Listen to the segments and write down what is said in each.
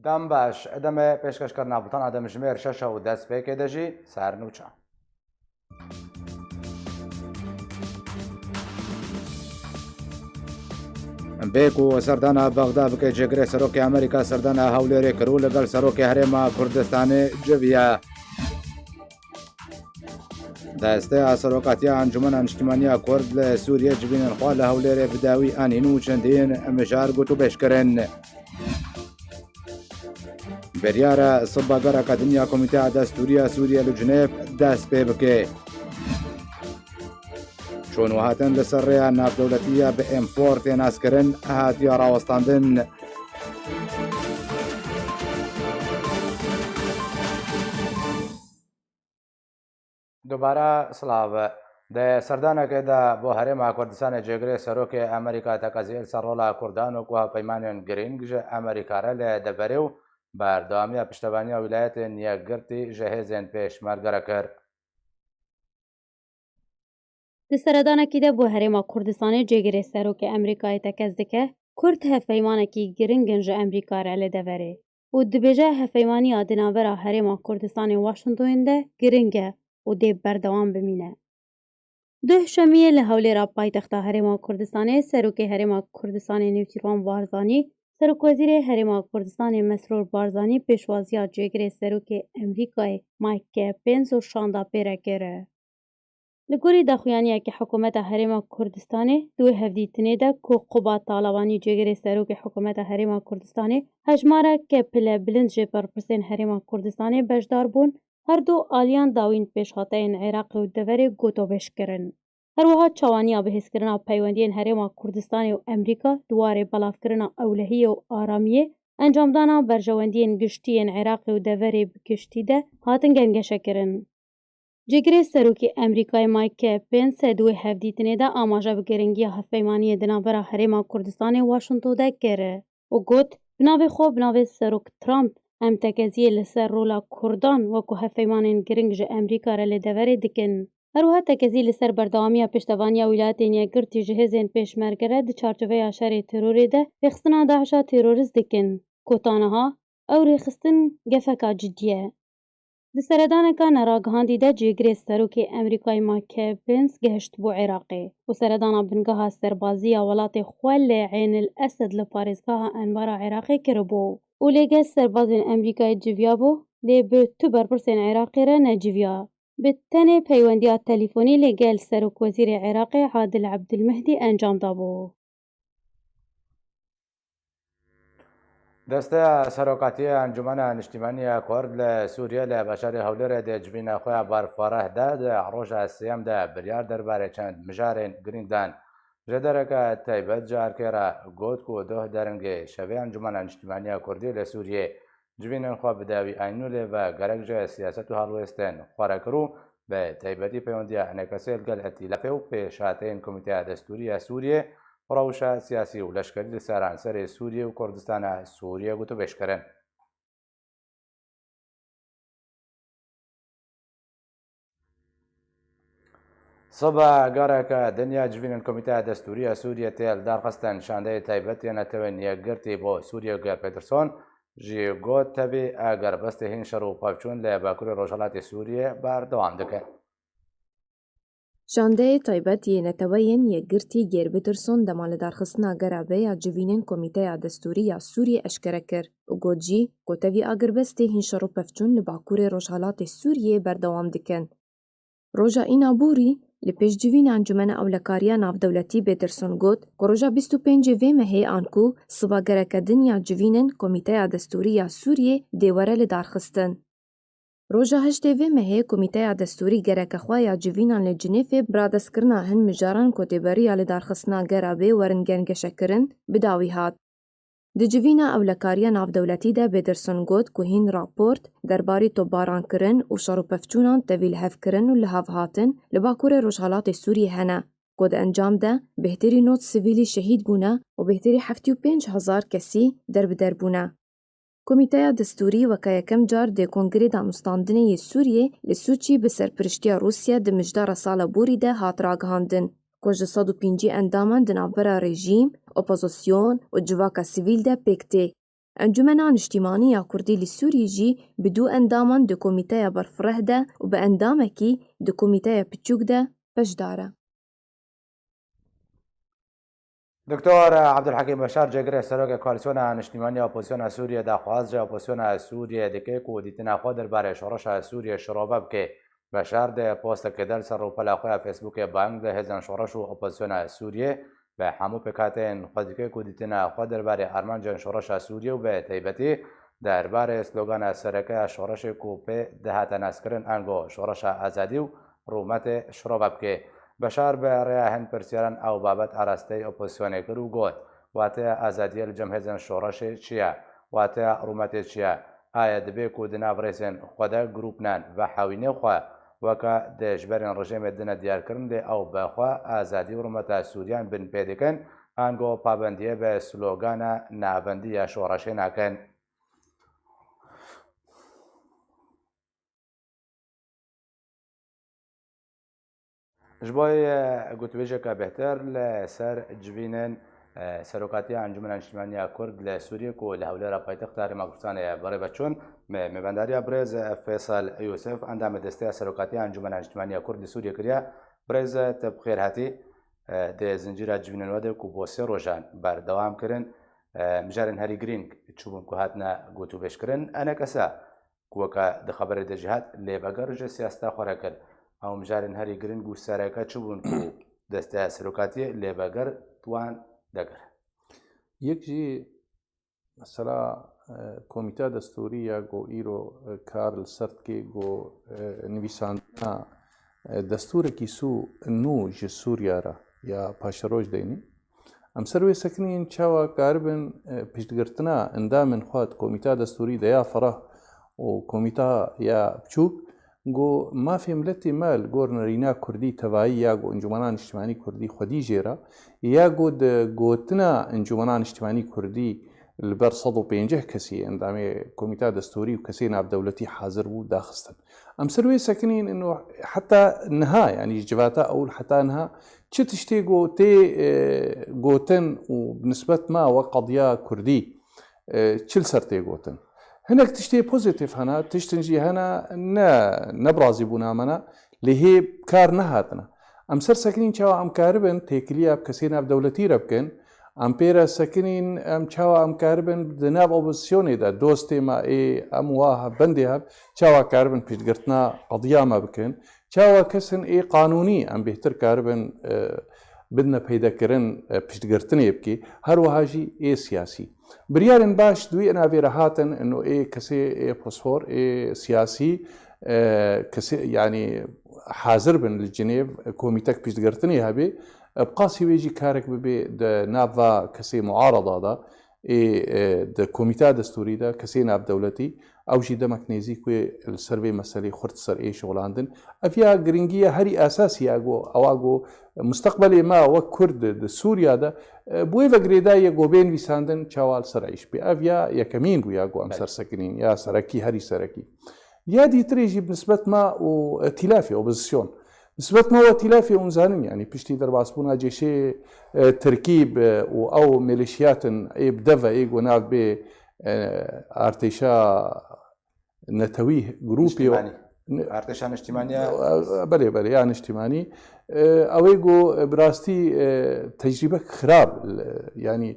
دەم باش ئەدەمێ پێشکەشکردنا بڵتان ئەدەمژمێر 6 و دەست پێکێ دەژی سارنوچە. بێک و سەردانە بەغدا بکەیت جێگرێ سەرۆکی ئەمریکا سەردانە هەولێرێ کرد و لەگەڵ سەرۆکی هەرێما کوردستانی جڤە. دەستەیە سەرۆکاتیە ئەنجومەنە نیشتیمانیە کورد لە سووریە جبینن خوا لە هەولێرێ بداوی ئەنین و چەندین ئەمژار گوت و پێشکردن. بریارە سباگەرەکە دنیا کۆمیتە دەستوریە سووریە لە جنێف دەست پێ بکێ. چۆن وهاتن لەسەر ڕێیا ناودەوڵەتیە بە ئێمپۆرت تێناسکردن هاتیە ڕاوەستاندن. دووبارە سڵاوە دە سەردانەکەدا بۆ هەرێما کوردستانی جێگرێ سەرۆکی ئەمریکا تەقەزیل سەرڕۆڵا کوردان و کوها پەیمانێن گرنگژە ئەمریکارە لە دەبەرێ و بەردەوامیە پشتەوانیە ویلایەتێن یەکگرتی ژەهێزێن پێشمەرگەرە کرد. Di seredanekî de bû Herêma Kurdistanê cêgirê serokê Amerîkayê tekez dike, Kurd hevpeymanekî giringin ji Amerîka re li deverê û dibêje hevpeymaniya di navbera Herêma Kurdistanê Washingtonê de giring e û dê berdewam bimîne. Duh şemiyê li Hewlêra paytexta Herêma Kurdistanê Serokê Herêma Kurdistanê Nêçîrvan Barzanî, Serokwezîrê Herêma Kurdistanê Mesrûr Barzanî pêşwaziya cêgirê serokê Amerîkayê Mike Pence û şanda pêrekê re. Li gorî daxuyaniyekî hikûmeta Herêma Kurdistanê di wê hevdîtinê de ku quba Talebanî cêgirê serokê hikûmeta Herêma Kurdistanê hejmareke pile bilind jê berpirsên Herêma Kurdistanê bejdar bûn, her du aliyan dawîn pêşhateyên Iraqê û deverê gotûbêj kirin. Her wiha çawaniya bihêzkirina peywendiyên Herêma Kurdistanê û Amerîka di warê belavkirina ewlehiyê û aramiyê, encamdana berjewendiyên giştî yên Iraqê û deverê bi giştî de hatin gengeşekirin. Cêgirê serokê Amerîkayê Mike Pence di wê hevdîtinê de amaje bi giringiya hevpeymaniyê di navbera Herêma Kurdistanê Washington de kire û got bi navê xwe bi navê Serok Trump em tekeziyê li ser rola Kurdan wekû hevpeymanên giring ji Amerîka re li deverê dikin. Her wiha tekezî li ser berdewamiya piştevaniya wîlayetên yekgirtî ji hêzên pêşmerge re di çarçoveya şerê terorê de rêxistina Daişa terorîst dikin. Kotaniha ew rêxistin gefeka cidî ye. Di seredaneka neragihandî de cêgirê serokê Amerîkayê Mike Pence gehişt bû Iraqê û seredana bingeha serbaziya welatê xwe lê Eynil Esed li parêzgeha Enbara Iraqê kiribû û lêgel serbazên Amerîkayê civiyabû lê bi tu berpirsên Iraqê re neciviya. Bi tenê peywendiya telîfonî lêgel Serokwezîrê Iraqê Adil Abdilmehdî encam dabû. دەستەیە سەرۆکاتیە ئەنجومەنە نیشتیمانیە کورد لە سووریە لە بەشاری هەولێرە دێجبینە خۆیان بارفەڕەهدا ڕۆژە سێەمدا بریار دەربارەی چەند مژارێن گرنگدان ژێدەرەکە تایبەت جارکێرە گوت و دۆه دەرەنگێ شەوێ ئەنجومەنە نیشتیمانیە کوردی لە سووریێ جبینن خوا بداوی ئاینولێ بە گەرەکژە سیاست و هەڵوێستێن خوارەکر و بە تایبەتی پەیوەندیە هەنێکەسێت گەل ئەتیلەفێ و پێشاتەین کۆمیتە دەستوریە سووریێ ڕەوشە سیاسی و لەشکری لە سەرانسەری سووریە و کوردستانە سووریە گوتو بێشکردن. سەبا گەڕێکە دنیا جبینن کۆمیتە دەستوریە سووریە تێل دارخستن شاندەی تایبەتێنەتەوەی یەکگرتی بۆ سووریە گەر پێترسۆن ژی گۆت تەبێ ئەگەر بەستی هین شەڕ و پاپچوون لە باکووری ڕۆژهەڵاتی سووریە بەردەوام دەکەن. Şandeyê taybet yê neteweyên yekgirtî Gêrbîtirson dema li darxistina gerabeya civînên Komîteya Destûrî ya Sûriyê eşkere kir û got jî gotevî agirvestê hîn şer û pevçûn li bakurê Rojhilatê Sûriyê berdewam dikin. Roja înaborî li pêşcivîna Encumena Ewlekariya Navdewletî Bêtirson got ku roja 25 vê mehê an ku sivagereke dinya civînên Komîteya Destûrî ya Sûriyê dê were li darxistin. Roja heştê vê mehê Komîteya Destûrî gereke xwe ya civînan li Cinêfê biradestkirina hin mijaran kotêberiya li darxistina gerabê werin gengeşekirin bi dawî hat. Di civîna Ewlekariya Navdewletî de Bêtirson got ku hîn raport derbarê topbarankirin û şerûpevçûnan tevî lihevkirin û lihavhatin li bakurê Rojhilatê Sûriyê hene. Ku di encam de bêhterî nod sivîlî şehîd bûne û bêhterî 75,000 kesî derbider bûne. Komîteya Destûrî weka yekem car dê Kongrê Danûstandinê yê Sûriyê li Sûçî bi serpiriştiya Rûsya di mijdara sala borî de hat ragihandin ku ji 105 endaman di navbera rejîm, opozîsyon û civaka sivîl de pêk tê. انجمنا نیشتیمانیە کوردی li Sûriyê jî bi du endaman di komîteya berfireh de û bi endamekî di komîteya piçûk de beşdar e. دکتۆر عەبدولحەکیم بەشار جێگرێ سەرۆکە کۆالیسیۆنە نیشتیمانیە ئۆپۆزیسیۆنە سووریە داخواز ئۆپۆزیسیۆنە سووریە دەکەیت و دیتنا خۆ دەربارەی شۆڕەشە سووریە شڕۆڤە بکێ بەشار دێ پۆستەکە دەر سەر ڕووپەلا خۆیان فێسبووکێ بانگ لە هێزن شۆڕەش و ئۆپۆزیسیۆنە سووریە بە هەموو پێکاتێن خۆدیکەی و دیتنا خۆ دەربارەی ئارمانجان شۆڕەشە سووریە و بە تایبەتی دەربارەی سلۆگانە سەرەکە شۆڕەشێک و پێ دەهاتە ناسکردن ئەنگۆ شۆڕەشە ئازادی و ڕوومەتێ شڕۆڤە بکێ بەشار بە ڕێیا هەند پرسیاران ئەو بابەت ئاراستەی ئۆپۆزیسیۆنێ کرد و گوت واتەیە ئازادیە لە جەم هێزن شۆڕەشێ چییە واتەیە ڕوومەتێ چییە ئایا دەبێت و دنابڕێزێن خۆدا گروپنان بە حاوینێ خوا وەکە دەژبەرێن ڕژێمێ دنە دیارکردن دێ ئەو بەخوا ئازادی و ڕوومەتە سووریان بن پێدەکەن ئەنگۆ پابەندیە بە سلۆگانە نابەندی یا شۆڕەشێ ناکەن. ji bo gotûbêjeka bêhter li ser civînên serokatiya Encûmena Niştimaniya Kurd li Sûriyê ku li hewlêra paytexta Herêma Kurdistanê berê veçûn mêvendariya Birêz Fêsal Yûsef endamê desteya serokatiya Encûmena Niştimaniya Kurd li Sûriyê kiriye. Birêz te bi xêr hatî dê zincîra civînên we de ku bo sê rojan berdewam kirin mijarên herî girîng çûbûn ku hatine gotûbêjkirin enek esa ku weke di xeberê de jî hat lêveger ji siyaseta xwe re kir. ئەو مژارن هەری گرنگ و سەرەکە چ بوون و دەستە سەرۆکاتی لێبەگەر توان دەگەر یەک جی مەسەلا کۆمیتا دەستوری یا گۆ ئیرۆ کار لەسەر بکێ گۆ نویساندنا دەستورێکی سو نو ji سووریارە یا پاشەرۆژ دەینی ئەم سەر وێ سەکنین چاوە کاربن پشتگرتنا ئەندامن خوات کۆمیتا دەستوری دەیا فەڕە و کۆمیتا یا بچووک گۆ مافێ ملەتی مال گۆرنەرینا کوردی تەواایی یا گۆ ئەنجومەنا نیشتیمانی کوردی خودی ژێرە یا گۆ گۆتنە ئەنجومەنا نیشتیمانی کوردی لەبەر 150 کەسی ئەندامێ کۆمیتا دەستوری و کەسێ نابدەولەتی حاضر بوو داخستن ئەم سەر وێ سەکنین حتا نها ینی جواتە ئەول حتا نها چ تشتێ گۆ تێ گۆتن و بنسبەت ماوە قەضیا کوردی چل سەر تێ گۆتن هەنێک تشتێ پۆزیتیڤ هەنا تشتنجی هەنا نەبرازی بوونامەنە لێ هێ کار نەهاتنە ئەم سەر سەکنین چاوە ئەم کاربن تێکلیە کەسێ نابدەولەتیرە بکەن ئەم پێرە سەکنین ئەم چاوە ئەم کاربن دناب ئۆپۆزیسیۆنێدا دۆستێمە ئەم واه بەندێ هەب چاوە کاربن پشتگرتنا قەضیامە بکەن چاوە کەسن قانونی ئەم بهتر کاربن بدنە پەیدەکردن پشتگرتنێ بکێ هەروەهاژی سیاسی بریارن باش دوی ناوێرە هاتن ئەنۆ کەسێ پۆسفۆر سیاسی کەسێ ینی حاضر بن لە جنێڤ کۆمیتەک پشتگرتنی هەبێ بقاسی وێژی کارێک ببێ ناڤا کەسێ معارەضادا کۆمیتا دەستوریدا کەسێ نابدەولەتی ئەوژی دەمەک نێزی کوێ سەروێ مەسەلەی خورد سەر شغڵاندن ئەفیا گرنگیە هەری ئاساسی یاگۆ ئەوا گۆ مستقبلێ ما وەک کورد سووریادا بۆی بەگرێدایە گۆبێن ویساندن چاوال سەرعیش پێ ئەڤیا یەکەمین بوو یاگۆ ئەم سەرسەکنین یا سەرەکی هەری سەرەکی یادی ترێژی بنسبەت ما و تیلافی ئۆپۆزیسیۆن نسبەت ماوە تیلافی ئونزانن ینی پشتی دەرباسبوونا جێشێ ترکیب و ئەو مێلیشیاتن بدەڤە گۆ ناو بێ ئارتێشا نەتەوی گروپی ئارتێشا نیشتیمانیە بەێ بەێ یا نیشتیمانی ئەوەی گۆ براستی تەجریبە خراپ ینی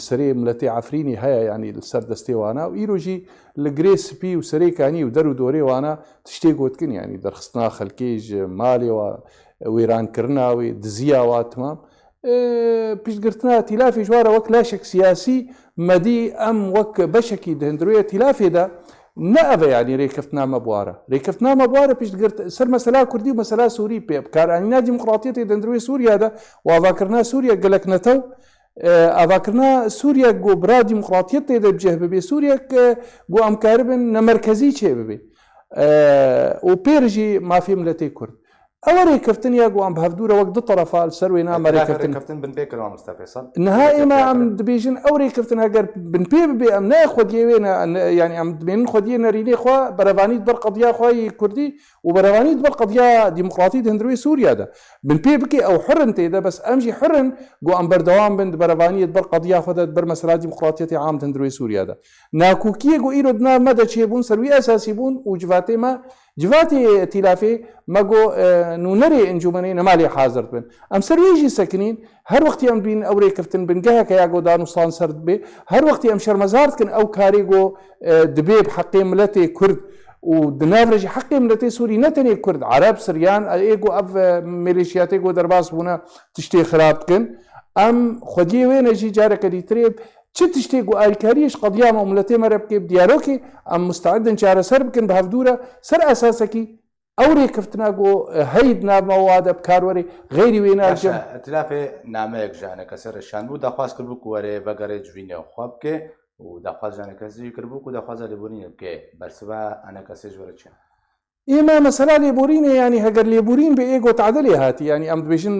سەرێ ملەتی عفرینی هەیە ینی سەر دەستێوانە و ئیرۆژی لە گرێ سپی و سەرێکانی و دەر و دۆرێوانە تشتێک گوتکن ینی دەرخستنا خەلکێژ مالێەوە وێرانکردناوی دزیاوە تمام پشتگرتنا تیلافی ژوارە وەک لاشێک سیاسی مەدی ئەم وەک بەشێکی دەهێندرویە تیلافێدا نەئەڤە ینی ڕێکەفتنامە بوارە ڕێکەفتنامە بوارە پشتگرت سەر مەسەلا کوردی و مەسەلا سووری پێ بکارانینا دیموکراتیەتی دەهێندروی سووریادا و ئاواکردنا سووریا گەلک نەتەو ئاواکردنا سووریا گۆ برا دیموکراتیەت تێدە بجێ ببێ سووریەک گۆ ئەمکار بن نەمەرکەزی چێ ببێ و پێرژی مافی ملەتی کورد ئەوەرێ کەفتنیا گو ئەم هەفتوورە وەک دو طرفا سەروێ نامەرێ کەفتن کەفتن بن پێکردەوە مستەفی سەڵ نها ئێمە ئەم دەبێژن ئەوڕێ کەفتن هەگەر بن پێ ببێ ئەم نای خۆدیێوێنە ینی ئەم دبێنن خۆدیە نەرینێ خوا بەرەوانیت بەر قەدیا خوای کوردی و بەرەوانیت بەر قەدیا دیموکراتی هەندروی سووریادا بن پێ بکێ ئەو حرن تێدا بەس ئەمژی حرن گو ئەم بەردەوام بن بەرەوانیت بەر قەدیا خۆدەت بەر مەسەلا دیموکراتیەتی عام هەندروی سووریادا ناکوکیە گو ئیرۆ نامەدە چێبوون سەروی ئەساسی بوون و جواتێمە جواتی ائتلافی مگو نونری انجمنی نمالی حاضر بن ام سرویجی سکنین هر وقتی ام بین اوری کفتن بنگه که یاگو دانوستان سرد به هر وقتی ام شرمزارد کن او کاری گو دبیب حقی ملت کرد و دنافرج حقی ملت سوری نتنی کرد عرب سریان ایگو اف ملیشیاتی گو درباس بونا تشتی خراب کن ام خودی وین جی جاره کدی تریب چه تشتی گو آیکاریش قضیه مملتی مرب که دیاروکی ام مستعدن چاره سر بکن به هفدوره سر اساسه کی اوری کفتنا گو هید نام مواد بکاروری غیری وینا جم ائتلاف نامه یک جانه کسر شان بود دخواست کرد بو وره بگره جوینه خواب که و دخواست جانه کسی کرد بو دخواست لیبورینه که برسوا انا کسی جوره چه إما مسألة ليبورين يعني هجر ليبورين بإيجو تعدلي هاتي يعني أم دبيشن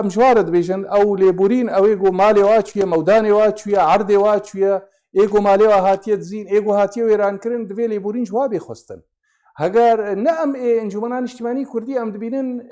مشوار دبيشن أو ليبورين أو إيجو مالي واتشيا موداني واتشيا عرضي واتشيا إيجو مالي وهاتية زين إيجو هاتية ويران كرن دبي ليبورين جوابي خستن هجر نعم انجمنان اجتماعي كردي أم دبينن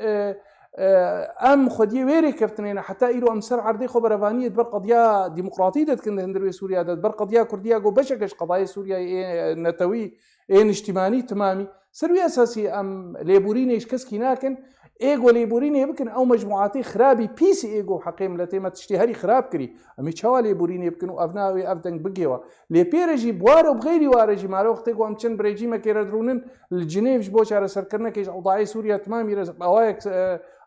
أم خدي ويري كفتنين حتى إيرو أم سر عرضي خبر أفانية بر قضية ديمقراطية كند هندروي سوريا بر قضية كردية جو بشكش قضايا سوريا نتوي اجتماعي تمامي سروي أساسي أم ليبوريني إيش كسكي ناكن إيجو ليبوريني يمكن أو مجموعاتي خرابي بيسي إيجو حقيم لتيمة تشتهري خراب كري أمي تشوا ليبوريني يمكن أبناوي أفدن بقيوا لبيرجي بوارو بغيري وارجي مالو وقتيجو أم تشن بريجي ما كيردرونن الجنيف بوش على سركرنا كيش أوضاعي سوريا تمام يرز أوايك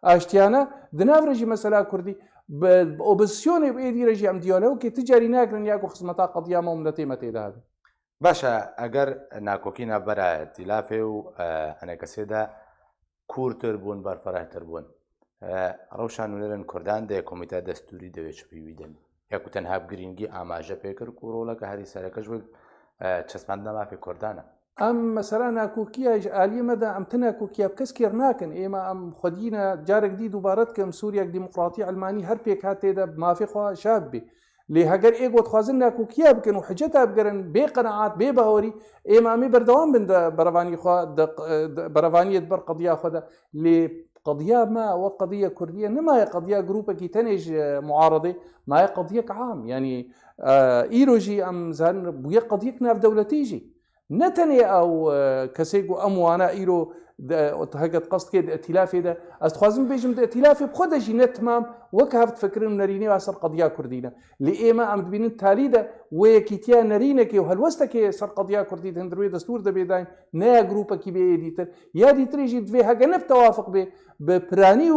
أشتيانا دنافرجي مسألة كردي بأوبسيوني بإيدي رجي أم ديالو كي تجاري ناكرن ياكو خصمتا قضية مملتيمة تيدا باشە ئەگەر ناکۆکینە بەرە ئەتیلافێ و ئەنەکەسێدا کورتتر بوون بەرفەرەتر بوون ڕەوشان ونەرن کوردان دێ کۆمیتە دەستوری دەوێت چپیوی دەن یاکو تەنها گرنگی ئاماژە پێکرد و ڕۆڵەکە هەری سەرەکەش وەک چەسپاندە مافی کوردانە ئەم مەسەلا ناکۆکیە عالیمەدا ئەم تەناکۆکیە کەس کێر ناکەن ئێمە ئەم خودینە جارێک دی دووبارەت کەم سووریەک دیموکراتی ئەلمانی هەر پێک هات تێدا مافیخوا شاب بێ لێ هەگەر ئێگۆ خوازن ناکۆکیە بکەن و حجەتا بگەرن بێ قەنەعات بێ باوەری ئێمامی بەردەوام بن بەرەوانیت بەر قەدیا خۆدا لێ قضیە ما وە قضیە کوردیە نمایە قضیە گروپێکی تەنێژ معارضێ مایە قضیەک عام ینی ئیرۆژی ئەم زانن بوویە قضیەک ناودەوڵەتیژی نەتەنێ ئەو کەسێک و ئەموانە ئیرۆ هەگەت قەست کرد ئەتیلافێدا ئەستخوازم بێژم ئەتیلافێ بخۆدەژی نەتمام وەک هەفت فکرم نەرینێ واسەر قەدیا کوردینە لێ ئێمە ئەم دبینن تالیدە وەیەکیتیا نەرینەکێ و هەلوەستەکێ سەر قەدیا کوردی هەندروێ دەستور دەبێداین نایە گروپەکی بێ دیتر یا دیترێژی دوێ هەگە نەف تەوافق بێ بە پرانی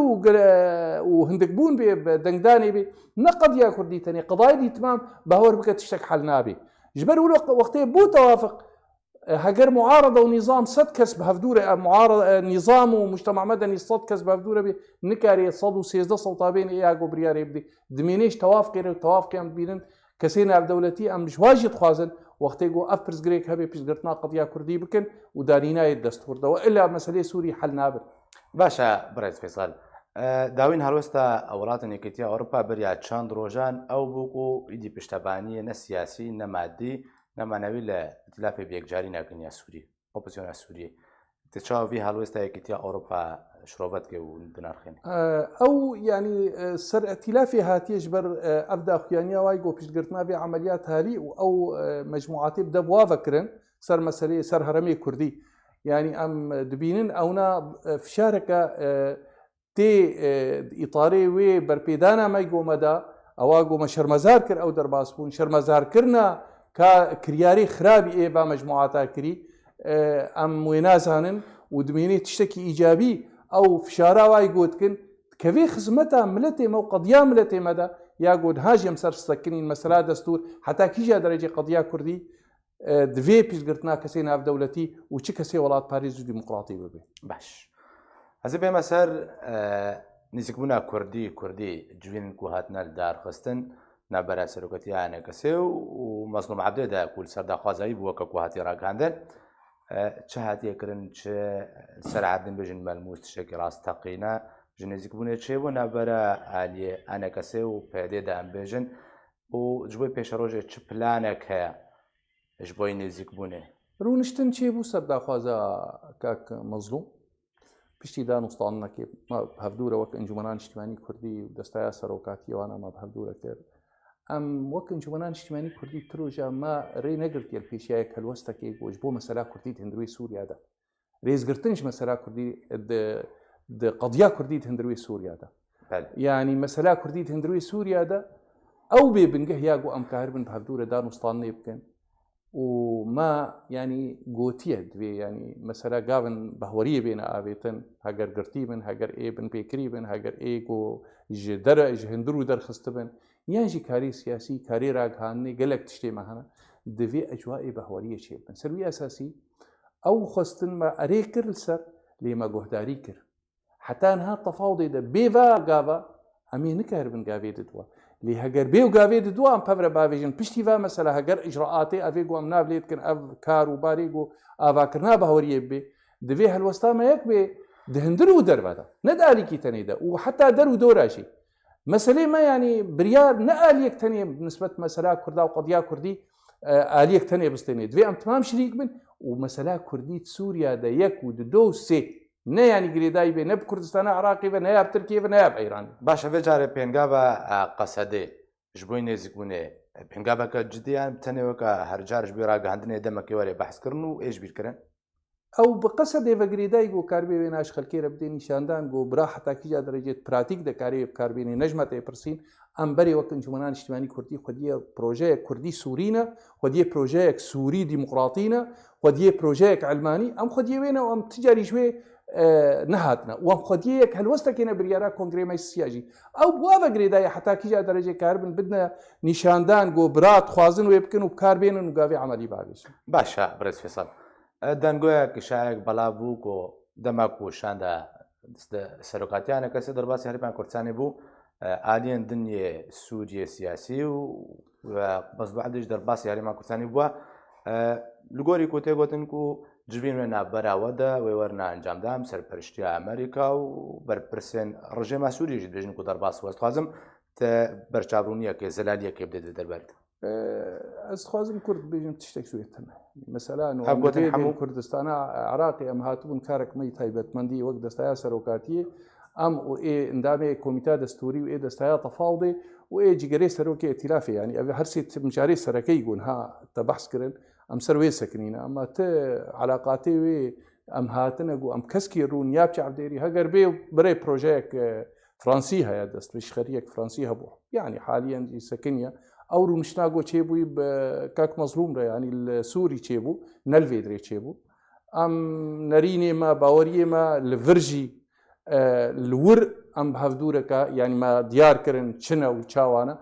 و هەندێک بوون بێ بە دەنگدانێ بێ نە قەدیا کوردی تەنێ قەدای دیتمام بەهۆر بکە تشتێک حەل نابێ ژبەر وەختەیە بوو تەوافق هەگەر معارضة ونظام صد کەس بەهەفدورە نظام و مجتمع مدني صد کەس بەهەفدورە بێ نکارێ 113 سەڵتابێن یاگۆ بریارێ بدێ دمێنێش تەوافقێنێ و تەوافقیان ببینن کەسێ ناودەوڵەتی ئەم ژواژی دخوازن وەختێک گۆ ئەف پرسگرێک هەبێ پشتگرتنا قەدیا کوردی بکەن و دانینایە دەستوردەوە ئللا مەسەلەی سووری حەل نابن باشە بڕێز فێساڵ داوین هەڵوەستا وڵاتە یەکێتیە ئەوروپا بەریا چەند ڕۆژان ئەو بووکو ئیدی پشتەبانیە نە سیاسی نەمادی نەمانەوی لە ئیتلافی بێکجاری ناکەنیا سووری ئۆپۆزیسیۆنە سووری تچاوی هەڵوەستا یەکێتیە ئەوروپا شرۆڤەت کرد و دنارخێن ئەو ینی سەر ئەتیلافی هاتیەش بەر ئەفدا خویانیا وای گۆ پشتگرتنا بێ عملیات هالی و ئەو مەجموعاتی بدە بواڤەکردن سەر مەسەلەی سەر هەرەمی کوردی ینی ئەم دبینن ئەونا فشارەکە تێ ئیطارێ وێ بەرپێدانە مای گۆمەدا ئەوە گۆمە شەرمەزار کرد ئەو دەرباس بوون شەرمەزارکردە کریاری خراپی ئێ با مەجموعاتا کری ئەم وێ نازانن و دمێنێت تشتێکی ئیجابی ئەو فشارا وای گوتکن کەوێ خزمەتە ملەتێمە و قەدیا ملەتێمەدا یا گوت هاژیم سەر سەکنین مەسەلا دەستور حتا کیژا دەرەجێ قەدیا کوردی دوێ پیشگرتنا کەسێ ناودەوڵەتی و چ کەسێ وڵات پاریز و دیموکراتی ببێ باش ئەزە بێمە سەر نزیکبوونا کوردی جوێن و هاتنە دارخستن نابەرە سەرۆکەتیانە کەسێ و مەزلوم عەبدێدا کول سەرداخوازایی بووە کە کوهاتی ڕاگەاندن چه هاتیەکردن چ سەرعادن بژن مەلموس تشتێکی ڕاستەقینە ژنێزیک بوونێ چێ بوو نەبەرە ئالیێ ئەنەکەسێ و پێدێدا ئەم بێژن و ji بۆی پێشە ڕۆژێ چ پلانێک هەیە ji بۆی نێزیک بوونێ ڕوونشتن چێ بوو سەرداخوازە کاک مەزلوم پشتی دانوستانەکێ هەفتوورە وەک ئەنجومەنان نیشتیمانی کوردی و دەستایە سەرۆکاتیەوانە مە هەفتوورە کرد ئەم وەک ئەنجومەنان نیشتیمانی کوردی ترۆژە ما ڕێ نەگرتێ پێشایە کەلوەستەکەی گۆش بۆ مەسەلا کوردی هەندروی سووریادا رێزگرتنش مەسەلا کوردی قەضیا کوردی هەندروی سووریادا یعنی مەسەلا کوردی هەندروی سووریادا ئەو بێ بنگە یاگو ئەم کار بن هەفتوورە دانوستانێ بکەن و ما ینی گۆتیە دوێ ینی مەسەلا گاون بەهوەریە بێنە ئاوێتن هەگەر گرتی بن هەگەر ئێ بن پێکری بن هەگەر ئێگۆ ژ دەرە ژ هەندر و دەرخستە بن یانژی کاری سیاسی کاری ڕاگهانێ گەلک تشتێمەهانە دەوێ ئەجوائێ بەهوەریە چێ بن سەروی ئەساسی ئەو خستن مە ئەرێ کرد سەر لێمە گۆهداری کرد حتانها تەفاوضێدا بێڤا گاوە ئەمێ نکار بن گاوێ ددووە لی هەگەر بێ و گاوێ ددووە ئەم پەورە باوێژن پشتیڤ مەسەلا هەگەر ئیجڕائاتێ ئەvێ گوام نابلێتکن ئەv کار و بارێک و ئاواکردنا بەهوەریە بێ دەوێ هەلوەستامە یەک بێ دهندر و دەربەدا نەدالیکی تەنێدا و حتا دەر و دۆراشی مەسلەی مە ینی بریار نەئالیەک تەنێ نسبەت مەسەلا کووردا و قەضیا کوردی ئالیەک تەنێ بستێنێت دوێ ئەم تمام شریک بن و مەسەلا کوردی سووریادا یەک و دو و سێ نەیانی گرێدای بێ نە کوردستانە عراقی بە نەیاب ترکیە بە نەیاب ئەیران باشە بێ جارێ پێنگا بە قەسەدێ ji بۆی نێزیک بوونێ پێنگابەکە جدیان بتەنێوەکە هەرجارش بێ ڕاگەاندنێ دەمەکەی وەرێ بەحسکردن و ئێش بیرکردن ئەو بە قەسە دێڤەگرێدای گۆ کاربێ ناش خەلکێرە بدێ نیشاندان گۆ برا حتاکیجا دەرەجێت پراتیک دەکارێ بکاربێنێ نەژمەتێ پرسین ئەم بەرێ وەک ئەنجومەنان نیشتیمانی کوردی خودیە پرۆژەیە کوردی سوورینە خودیە پرۆژەیەک سووری دیموقراتینە خودیە پرۆژەیەک علمانی ئەم خودیە وێنەوە ئەم تجاری ژوێ نهاتنە وەم خودیەک هەلوەستەکەێنە بریارە کۆنگرێمای سیاژی ئەو بوا بەگرێدایە حتاکیجا دەرەجێ کار بن بدنە نیشاندان گۆ برات خوازن وێ بکەن و بکاربێنن و گاوێ عملی باگەش باشە برێز فێسەڵ دەنگۆیە کشایەک بەڵا بوو کۆ دەماک و شاندا سەرۆکاتیانە کەسە دەرباسی هەریپان کوردستانی بوو ئالیەن دنیێ سووریە سیاسی و بەزبعدش دەرباسی هەریمان کوردستانی بووە لەگۆری کۆتێ گوتن و جبینێ نابەراوەدا وێ وەرنا ئەنجامدام سەرپەرشتیە ئەمریکا و بەرپرسێن ڕژێما سووریژی دێژن و دەرباس وەستخوازم بەرچاوڕوونیەکێ زەلالیەکێ بدێت دەربەرد ئەسخوازم کورد بێژم تشتێک سوێتەنە مەسەلا کوردستانە عراقی ئەم هاتبوون کارێکمەی تایبەتمەندی وەک دەستایە سەرۆکاتیە ئەم و ئێ ئەندامێ کۆمیتا دەستوری و ئێ دەستایە تەفاوضێ و ئێ جگەرەی سەرۆکی ئەتیلافێ ینی ئەوێ هەرسێت مجارەی سەرەکەی گونها تەبەحثکردن ئەم سەر وێ سەکنینە ئەمە تە علاقاتی وێ ئەم هاتنە گو ئەم کەسکی ڕوون یابچ عەبدێری هەگەر بێ بڕێ پرۆژەیەک فرانسی هەیە دەست بەشخەریەک فرانسی هەبوو یعنی حالیەنجی سەکنیە ئەو ڕوونشتناگۆ چێبووی بە کاک مەزلومرە ینی لە سووری چێبوو نەلڤێدرێ چێبوو ئەم نەرینێمە باوەریێمە لە ڤرژی لور ئەم هەفتوورەکە ینی ما دیارکردن چنە و چاوانە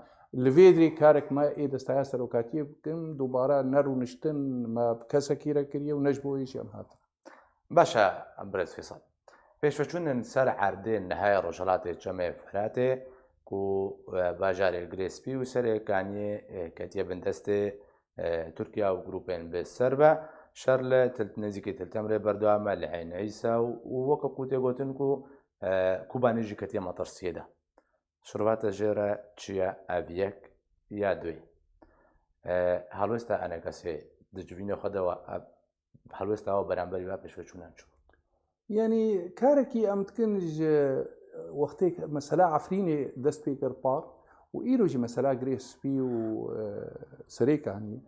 لەوێدرێ کارێکمە ئێ دەستایە سەرۆکاتیە بکەن دووبارە نەڕوونشتن کەسەکیرە کردیە و نەش بۆیشی ئەم هاتن باشە برێز فێسەڵ پێشوەچوونن سەر عەردێن نەهای ڕۆژهەڵاتێ جەمێ فەراتێ و باژارێک گرێسپی و سەرێکانیێ کەتیە بندەستێ تورکیا و گروپێن بێ سەر بە شەر لە نزیکی تلتەمرێ بەردەوامە لە عینەئیسا و وەکە قوتێ گوتن و کوبانێژی کەتیە مەتەرسیەدا شڕواتە ژێرە چییە ئەڤیەک یا دوێ هەڵوێستا ئەنە کەسێ دەجبینە خۆدەوە هەڵوێستاوە بەرامبەری وا پێشوەچوونان چوو یعنی کارێکی ئەمتکن وەختێک مەسەلا عەفرینێ دەست پێ کرد پار و ئیرۆژی مەسەلا گرێسپی و سەرێکانی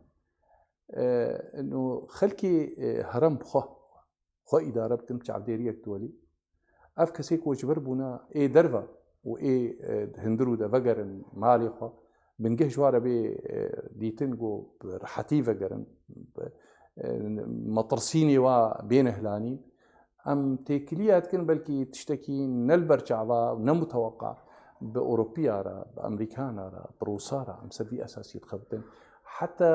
خەلکی هەرەم خۆ ئیدارە بکەن چ عەبدێریەک دووەلی ئەف کەسێک وەجبەر بوونە ئێ دەرڤە و ئێ هەندر و دەڤەگەرن ماڵی خۆ بنگە ژوارە بێ دیتن و ڕەحەتی ڤەگەرن مەترسینێ وا بێنەهلانین ئەم تێکلیاتکن بەلکی تشتێکی نەلبەرچاوا نەمتەوەقع بە ئۆروپیارە بە ئەمریکانارە بە ڕووسارە ئەم سەردی ئەساسیت خەبتن حتا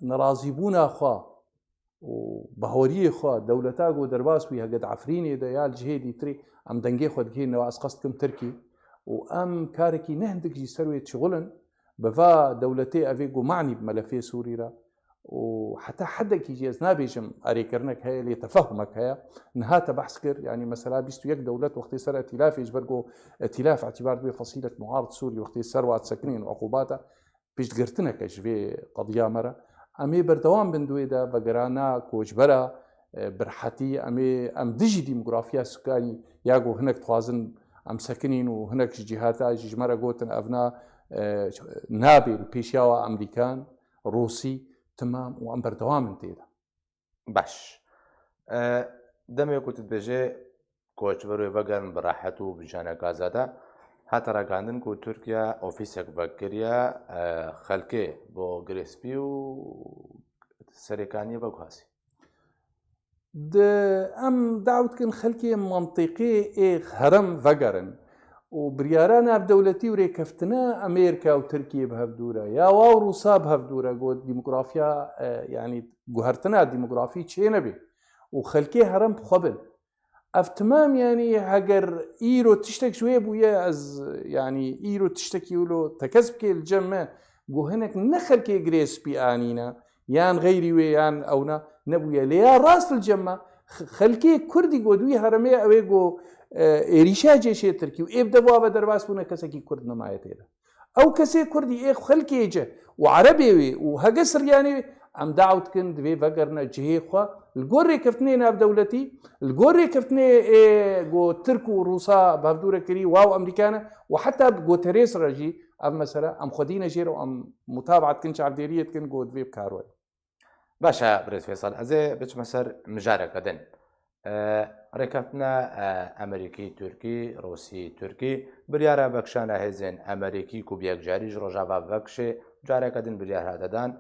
نەڕازیبوونا خوا و بەهۆریە خوا دەولەتا گۆ دەرباسوی هەگەت عەفرینێدا یا جهێدی تری ئەم دەنگێ خۆ دگەینەوە ئەس قەستکم ترکی و ئەم کارێکی نەهندێکی سەروێت شغڵن بەڤا دەولەتێ ئەوێ گۆ معنی بمەلەفێ سووریرە وحتى حدك يجي نابيجم أريكرنك هي اللي تفهمك هي نهاتا بحث كر يعني مثلا بيستو يك دولات وقت سر ائتلاف يجبرقو ائتلاف اعتبار بيه فصيلة معارض سوري وقت سر وات سكنين وعقوباته بيش قرتنك ايش في قضية مرة أمي بردوام بندويدا بقرانا كوجبرا برحتي أم دجي ديموغرافيا سكاني ياقو هناك توازن أم سكنين وهناك جهاتا جمرة قوتن أبناء نابي البيشاوة أمريكان روسي تمام وأم بردوام انتيدا باش دەمێک وتت بێژێ کۆچبەروی بەگەن بەڕاحەت و بژانە گازادا هاتە ڕاگەاندن و تورکیا ئۆفیسێک بەکریا خەلکێ بۆ گرێسپی و سەرێکانیە بەگواسی ئەم داوتکن خەلکی منطقی ئێ هەرم ڤەگەرن و بریارە ناودەولەتی و ڕێکەفتنە ئەمریکا و تورکیە بەهەڤدوورە یا وا و ڕووسا بەهەڤدوورە گۆ دیموگرافیا یعنی گوهرتنا دیموگرافی چێ نەبێ و خەلکێ هەرم بخەبن ئەف تمام یعنی هەگەر ئیرۆ تشتێک شوێ بوویە ئەز یعنی ئیرۆ تشتێکی ولۆ تەکەس بکێ جەممە گۆ هەنێک نەخەلکێ گرێسپی ئانینە یان غەیری وێ یان ئەونا نەبوویە لێیا ڕاست جەممە خەلکێ کوردی گۆ دوی هەرمێ ئەوێ گۆ ئێریشا جێشێ ترکی و ئێب دەبوا بە دەرباس بوونە کەسێکی کورد نەمایە تێدا ئەو کەسێ کوردی ئێ خەلکێجە و عەرەبێوێ و هەگە سریانێ ئەم داوتکن دوێ بەگەرنە جهێخوا الگۆ ڕێکەفتنێ ناودەولەتی الگۆ ڕێکەفتنێ گۆ ترک و ڕووسا بەهەڤدوورە کردی واو ئەمریکانە و حتا گۆ تەرێس ڕەژی ئەم مەسەلە ئەم خودینە ژێرە و ئەم متابعەتکن چاودێریەتکن گۆ دوێ بکارۆی باشە برێز فێساڵ ئەزێ بچمە سەر مژارەکەدن ڕێکەفتنە ئەمریکی تورکی ڕۆسی تورکی بریارە بەکشانە هێزن ئەمریکی و بێکجاریش ڕۆژاوا بەکشێ جارێکەدن بریار هاتەدان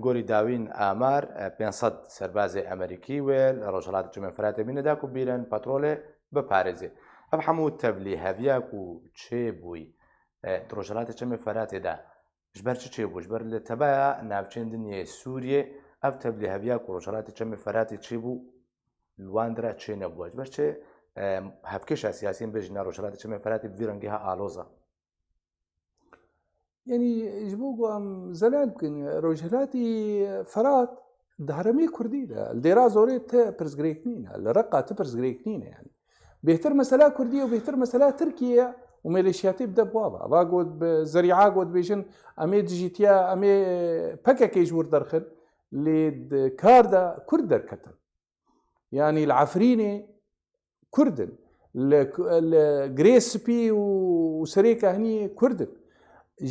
گۆری داوین ئامار 500 سەربازی ئەمریکی وێ لە ڕۆژهڵاتی جمهورەتی بینەدا و بیرن پەترۆلێ بپارێزێ ئەم هەموو تەبلی هەڤیاک و چێ بووی ڕۆژهڵاتی جمهورەتیدا ژبەر چێ بوو ژبەر لە تەبایە ناوچێندنیە سووریێ ئەف تەبلی هەڤیاک و ڕۆژهڵاتی جمهورەتی چی بوو لواندرا چێ نەبووە ژبەر چێ هەفکێشە سیاسیین بێژنە ڕۆژهڵاتی جمهورەتی ڤیرەنگیها ئالۆزە یعنی ji bo ku em zelal bikin rojhilatî Ferat di herêmê Kurdî de li dêra zorê te pirsgirêkinîne li Reqa te pirsgirêkinîne yani bêhtir mesela Kurdî û bêhtir mesela Tirkiye û mêleşiyatê bide bava ava got bi zerîa got dibêjin em ê dijîtiya em ê pekekê ji wir derxin lê di kar de Kurd derketin yani li Efrînê Kurdin li Girêspî û serêka hinî Kurdin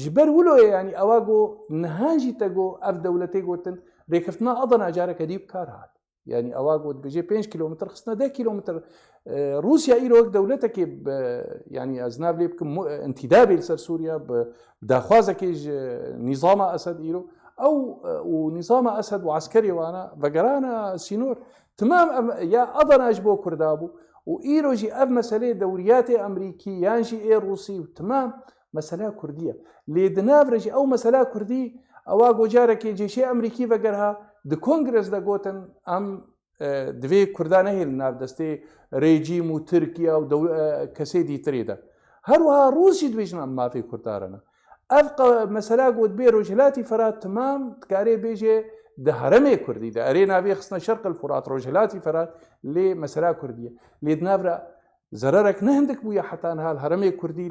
جبر ولو يعني أواجو نهاجي تجو أف دولتي جوتن ركفتنا أضنا جارك ديب كارهات يعني أواجو بيجي 5 كيلومتر خصنا 10 كيلومتر روسيا إيرو دولتك يعني أزناب لي بكم انتدابي لسر سوريا بداخوازك نظام أسد إيرو أو ونظام أسد وعسكري وأنا بقرانا سينور تمام يا أضنا أجبو كردابو وإيرو جي أف مسألة دورياتي أمريكي يانجي إير روسي تمام مسألة كردية لدنافرج أو مسألة كردي أو جارك جيش أمريكي وجرها د كونغرس دا قوتن أم دوي كردانه الناف دستي ريجيم وتركيا ودول كسيدي تريدا هروها روسي دويجنا ما في كردارنا أبقى مسألة قوت بيروجلاتي فرات تمام تكاري بيجي ده هرمي كردي ده أرينا بيخصنا شرق الفرات روجلاتي فرات لمسألة كردية لدنافرا زرارك نهندك بويا حتى أنها الهرمي كردي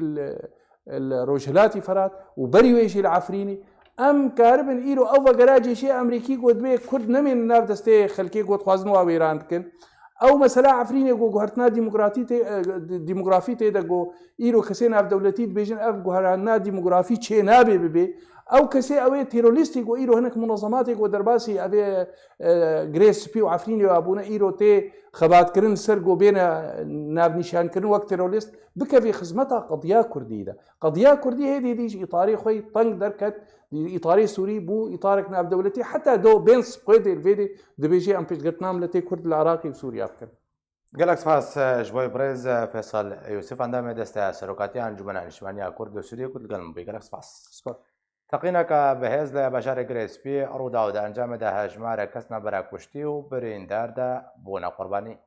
الروجهلاتي فرات وبريويجي العفريني ام كاربن ايرو او وقراجي شيء امريكي قد بيه كرد نمين ناف دستي خلكي قد خوازنوا ويران كن او مثلا عفريني قو قهرتنا ديموغرافي تي دا قو ايرو كسي ناف دولتي بيجن اف قهرتنا ديموغرافي چه نابي ببي او كسي اوي تيروليستي قو ايرو هناك منظماتي قو درباسي اوي غريس بي وعفريني وابونا ايرو تي خبات كرن سرقو بينا ناف نشان كرن وقت تيروليست بك في خزمتها قضية كردية قضية كردية هذه ديجي إطاري خوي طنق دركت إطاري سوري بو إطارك ناف دولتي حتى دو بينس قيدي الفيدي دبيجي أم بيش قتنام لتي كرد العراقي وسوريا أفكر قالك سپاس جوای برز فیصل یوسف اندام دست سروکاتی انجمن نشمانی کرد و سوریه کد گلم بی قالك سپاس تقینك بهز لبشار گریسپی رو داود انجام ده هجمار کسنا برا کشتی و بریندار ده بونا قربانی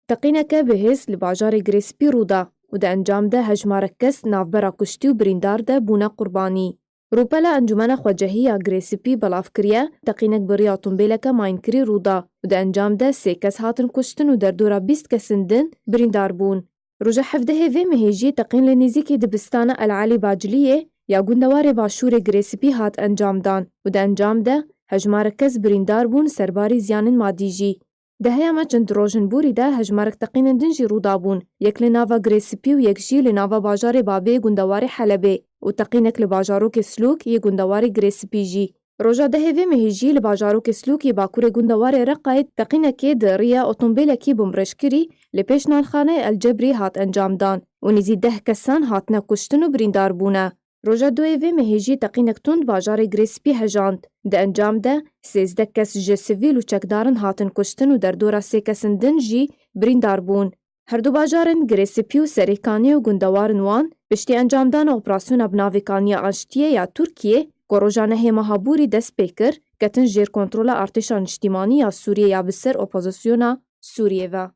تقينك بهز لبعجار غريسبي رودا ودا انجام ده هجمارك كس ناف برا كشتي وبريندار ده بونا قرباني روپلا انجمن خواجهی گریسپی بلاف کریه تقینک بریا تنبیلک ماینکری رودا و ده انجام ده 3 کس هاتن کشتن و در دورا 20 کسندن بریندار بون. روژه 17 وی مهیجی تقین لنزیکی دبستان العالی باجلیه یا گوندوار باشور گریسپی هات انجام دان و ده انجام ده هجمار کس بریندار بون سرباری زیانن مادی جی. ده هیاما چند روژن بوری ده هجمارک تقینندن جی رودا بون. یک لناوا گریسپی و یک جی لناوا باجار بابه گوندوار حلبه. و تقینک لباجاروک سلوک یه گوندواری گریسپی جی. روژا دهوی مهیجی لباجاروک سلوک یه باکور گوندواری رقاید تقینکی دریا اتومبیلکی بمرشکری لپیش نانخانه الجبری هات انجام دان و نیزی 10 کسان هات نکشتن و بریندار بونه. روژا دوی مهیجی تقینک تند باجار گریسپی هجاند. ده انجام ده 13 کس جه سویل و چکدارن هاتن کشتن و در دورا 3 کسندن جی بریندار بون. هر دو باجارن گریسپی و سریکانی و گوندوارن وان پشتی انجامدان اپراسیون بناویکانی آشتیه یا ترکیه گروجانه هیماهابوری دست پیکر کتن جیر کنترول ارتشان اجتماعی یا سوریه یا بسر اپوزیسیونا سوریه و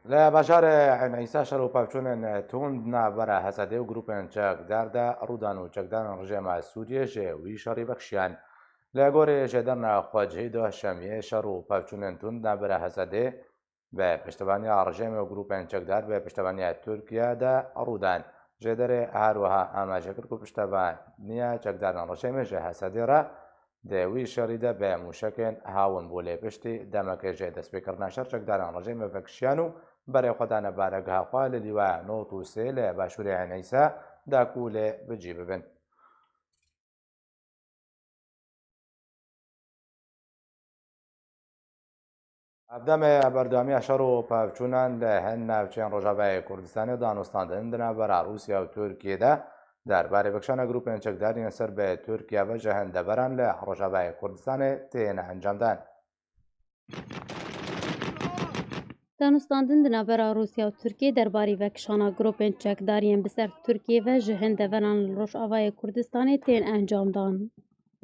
لا بشار عن عيسى شرو بابشون تون نابرا حسده و گروپن چک درده رودان و چکدان رژیم سوریه جوی شاری بخشیان لگوری جدرنا خواجهی دو شمیه شرو بابشون تون نابرا حسده به پشتبانی رژیم و گروپن چکدار به پشتبانی ترکیه ده رودان جدر هروها اما جکر کو پشتبانی چکدان رژیم جه حسده را دوی شریده به موشکن هاون بوله پشتی دمک جه دست بکرنا شر چکدان رژیم بخشیانو برای خودان بارگاه قال لیوا نوت و سیل باشوری عنیسا دا کول بجیب بن. ابدام بردامی اشار و پاوچونان لهن نوچین رجابه کردستان دانستان دندنا برا روسیا و ترکیه ده در باره بکشان گروپ چکداری سر به ترکیه و جهنده بران له رجابه کردستان تین انجام دان. دانستاندن د نابرا روسیا و ترکیه دربارەی vekişana gropên çekdariyên bi ser Tirkiye ve ji hin deveran li Rojavayê Kurdistanê tên encam dan.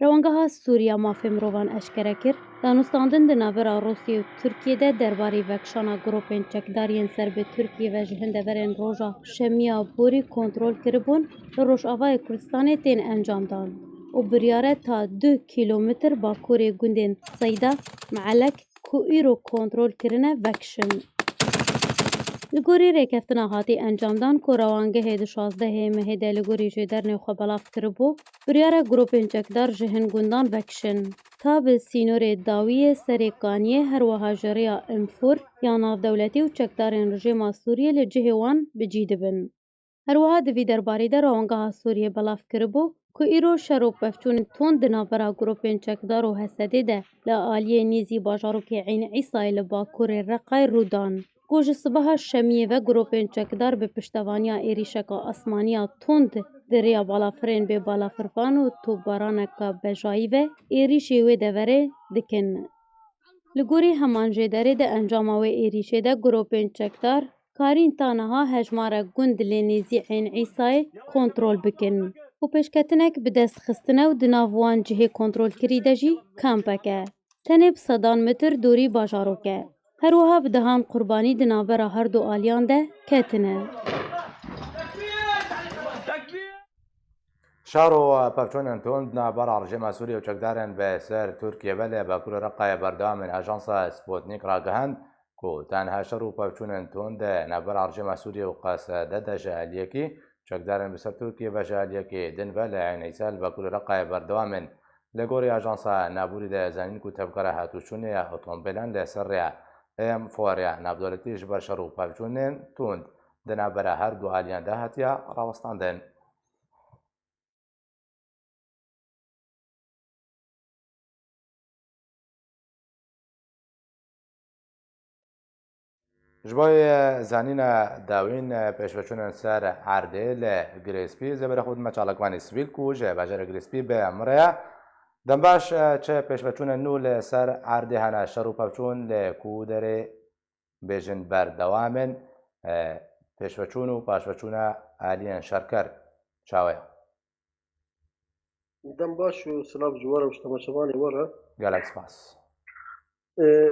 Rewangeha Sûriya mafê mirovan eşkere kir, danûstandin di navbera Rûsyê û Tirkiyeyê derbarî vekişana gropên çekdariyên ser bi Tirkiye ve ji hin deverên roja şemiya borî kontrol kiribûn li Rojavayê Kurdistanê tên encam dan û biryare ta 2 kîlometr bakurê gundên Seyda, Meelek ku îro kontrol kirine vekişin. Li gorî rêkeftina hatî encamdan ku rewangehê di 16 mehê de li gorî jêdernê xwe belav kiribû, biryara gropên çekdar ji hin gundan vekişin. Ta bi sînorê dawiyê Serêkaniyê her wiha ji rêya Imfur ya navdewletî û çekdarên rejîma Sûriyê li cihê wan bicî dibin. Her wiha di vî derbarî de rewangeha Sûriyê belav kiribû ku îro şer û pevçûnên tund di navbera gropên çekdar û Hesedê de li aliyê nêzî bajarokê Eyn Îsayê li bakurê Reqayê rûdan. Ku ji sibeha şemiyê ve gropên çekdar bi piştevaniya êrîşeka asmaniya tund di rêya balafirên bê balafirvan û topbaraneka bejayî ve êrişê wê deverê dikin. Li gorî heman jêderê de encama wê êrişê de gropên çekdar karîn ta niha hejmarek gund lê nêzî Eyn Îsayê kontrol bikin. û pêşketinek bi destxistine û di nav wan cihê kontrolkirî de jî kampek e. Tenê bi sedan metir dorî bajarok e. Her wiha bi dehan qurbanî di navbera her du aliyan de ketine. شارو پاپچونن تند نابرا رژیما سوریه و چکدارن به سر ترکیه ولی باکور رقای بردوام اجانس سپوتنیک را گهند کو تنها شارو پاپچونن تند نابرا رژیما سوریه و قاصده ده جالیکی چکدارن به سر ترکیه و جالیکی دن ولی عینیسال باکور رقای بردوام لگوری اجانس نابوری ده زنین کو تبکره هاتوشونه اتومبیلان لسر ام فوریا نابدولتی جبر شارو پاپچونن تند ده نابرا هر دو آلیان ده هاتیا راوستاندن. جبای زنین داوین پیشوچون سر عردل گریسپی زبر خود مچالکوانی سویل کوج بجر گریسپی به امریا دنباش چه پیشوچون نول سر عرده هنه شروع پوچون لکودر بیجن بر دوامن پیشوچون و پاشوچون آلین شرکر چاوه دنباش و سلاف جواره و شتماشوانی وره گالکس پاس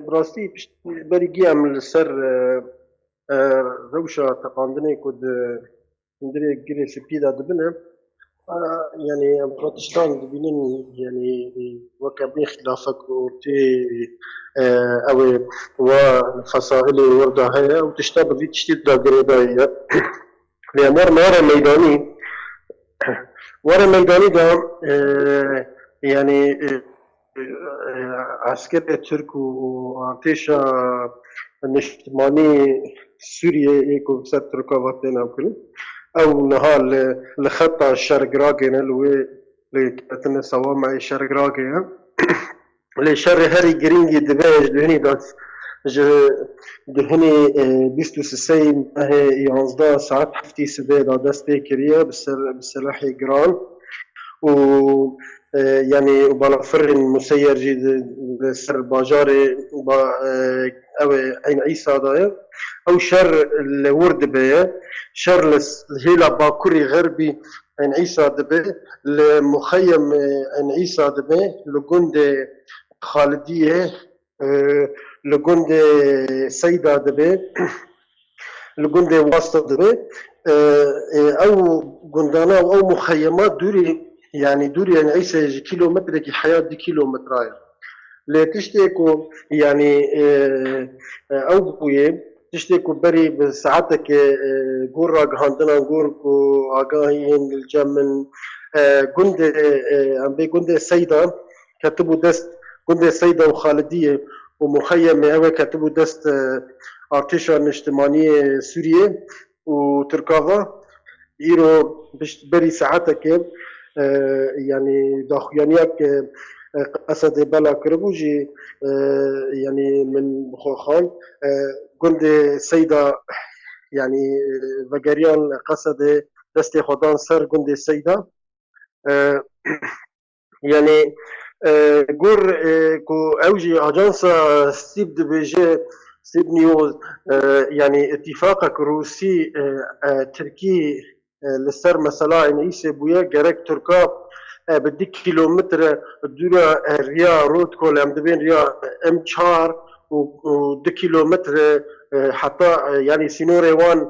براستی برگی عمل سر روشا تقاندنی کد اندری گریسپی دا دبنه يعني بروتستان دبينين يعني وكبني خلافك وتي أو وفصائل وردة هي وتشتغل في تشتيت دا قريبا لأمر مورا ميداني ورا ميداني دا يعني عسكر الترك وارتيشا النشتماني سوريا ايكو بسر تركا وقتنا وكل او نهار لخطة الشرق راقنا اللي كانت سوا مع الشرق راقنا اللي شر هاري جرينجي دباج دهني دات دهني بيستو سسين هي يانزدا ساعات حفتي سبيدا دستي كريا بالسلاح جران و يعني وبالفر مسير جد سر باجاري او عين عيسى داير او شر الورد بيه شر الهيلا باكوري غربي عين عيسى دبي المخيم عين عيسى دبي لجند خالديه لجند سيدة دبي لجند واسطة دبي او جندانا او مخيمات دوري يعني عيسى كيلومتر كي حياة دي كيلومتراير لا تشتكوا يعني او بويه تشتكوا بري بساعتك قرا هاندنا قوركو اغاين الجمن جند عم بي جند السيدة كتبوا دست جند السيدة وخالدية ومخيم او كتبوا دست ارتشا اجتماعية سورية وتركافا يرو بري ساعتك يعني داخيانيك قصد بلا كربوجي يعني من بخورخان قند سيدة يعني فقريان قصد دستي خدان سر قند سيدة يعني قر كو اوجي اجانسا ستيب دي بيجي ستيب نيوز يعني اتفاقك روسي تركي لسر مثلا ان ايسي بويا جرك تركا بدي كيلومتر دورا ريا رود كول ام دبين ريا ام 4 و 2 كيلومتر حتى يعني سينوري 1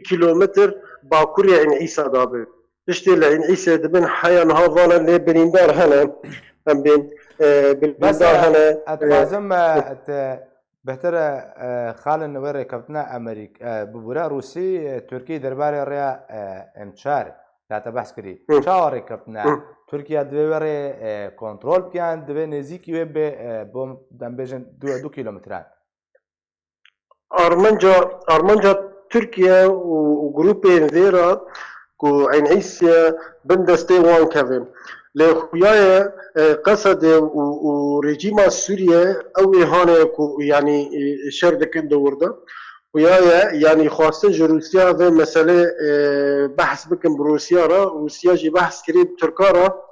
كيلومتر باكوريا ان عيسى دابي تشتي لعين عيسى دبن حيا نهافانا اللي بنيندار هنا ام بين بس بنيندار هنا اتفازم بهتر خال نوري كابتنا امريكا ببورا روسي تركي درباري ريا امشار لا تبحث كري شاوري كابتنا تركيا دووري كنترول كان دوي نزيكي وب بوم دمبيجن 2 كيلومتران ارمنجا تركيا وجروبين ذيرا كو عين عيسى بندستي وان كافين لخويايا قصد ورجيما سوريا او اهانه كو يعني شردكن دوردا ويايا يعني خاصة روسيا في مسألة بحث بكم بروسيا را روسيا جي بحث كريب تركا را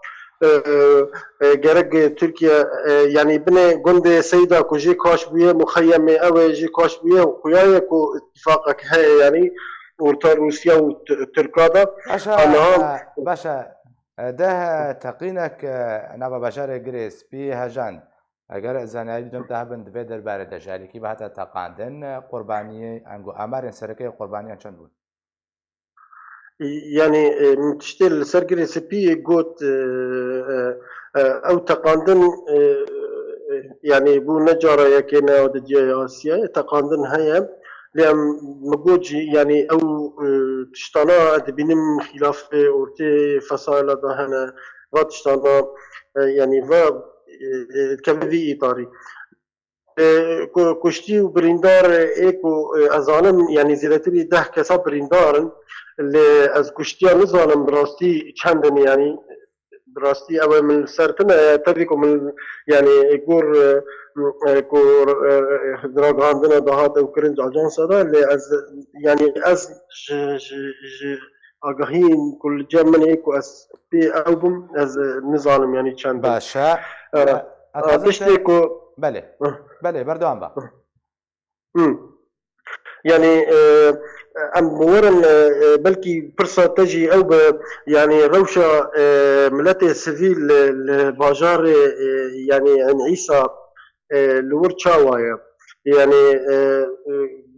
جرق تركيا يعني بني قند سيدا كو جي كاش بيه مخيم او جي كاش بيه ويايا كو اتفاقك هاي يعني ورتا روسيا وتركا دا باشا ده تقينك نبا بشار جريس بي هجان اگر زنایی دم ده بند به در باره دجالی کی بهت تقاندن قربانی انگو امر سرکه قربانی چند بود يعني تشتل سرقري سبي قوت او تقاندن يعني بو نجارة يكينا ودجي آسيا تقاندن هيا لأن مقوجي يعني او تشتانا دبينم خلاف اورتي فصائل دهنا واتشتانا يعني كبدي إطاري كشتي وبريندار إيكو أزانم يعني زيادتري ده كسب بريندارن اللي از كشتي نزانم براستي چندن يعني براستي أول من سرتنا تريكم من يعني يقول كور دراغ عندنا دهات وكرنج أجانس هذا اللي از يعني از آگاهين كل جمن إيكو از في ألبوم از نزانم يعني چندن باشا تشتيكو بله بردوام با يعني ام ورن بلكي برصة تجي او يعني روشة ملاتي سيفيل الباجار يعني عن عيسى لورتشاوايا يعني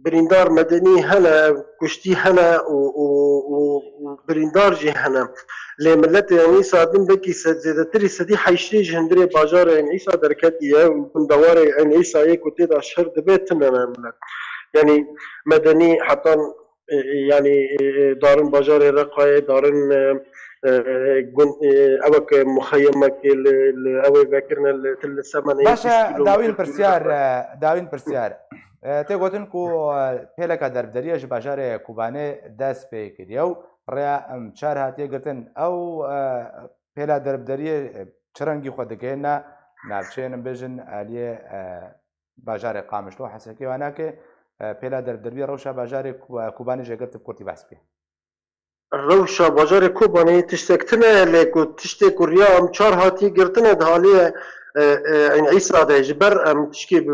بريندار مدني هنا كشتي هنا وبريندار جي هنا لملت يعني صادم بكي زيادتري سدي حيشري جهندري باجار يعني عيسى دركاتي وكن دواري يعني عيسى يكو تيدا شهر دبيتنا مملك يعني مدني حتى يعني دارن باجار رقاي دارن اوك مخيمك اوي ذاكرنا تل الثمانية باشا داوين كيلومتر داوين پرسیار تێ گوتن و پێلەکە دەربدەریەش باژارێ کوبانێ دەست پێ کردی و ڕێیا ئەم چار هاتیە گرتن ئەو پێلا دەربدەریە چ ڕەنگی خۆ دەگەێنە ناوچێنم بێژن ئالیێ باژارێ قامشتۆ حەسەکەی واناکێ پێلا دەربدەروی ڕەوشە باژارێ کوبانی ژێگرت کورتی باس پێ روشا باجار کوبانی تشتکتنه لیکو تشتک وریا ام چار هاتی گرتنه دهالیه این عیسا ده جبر ام تشکی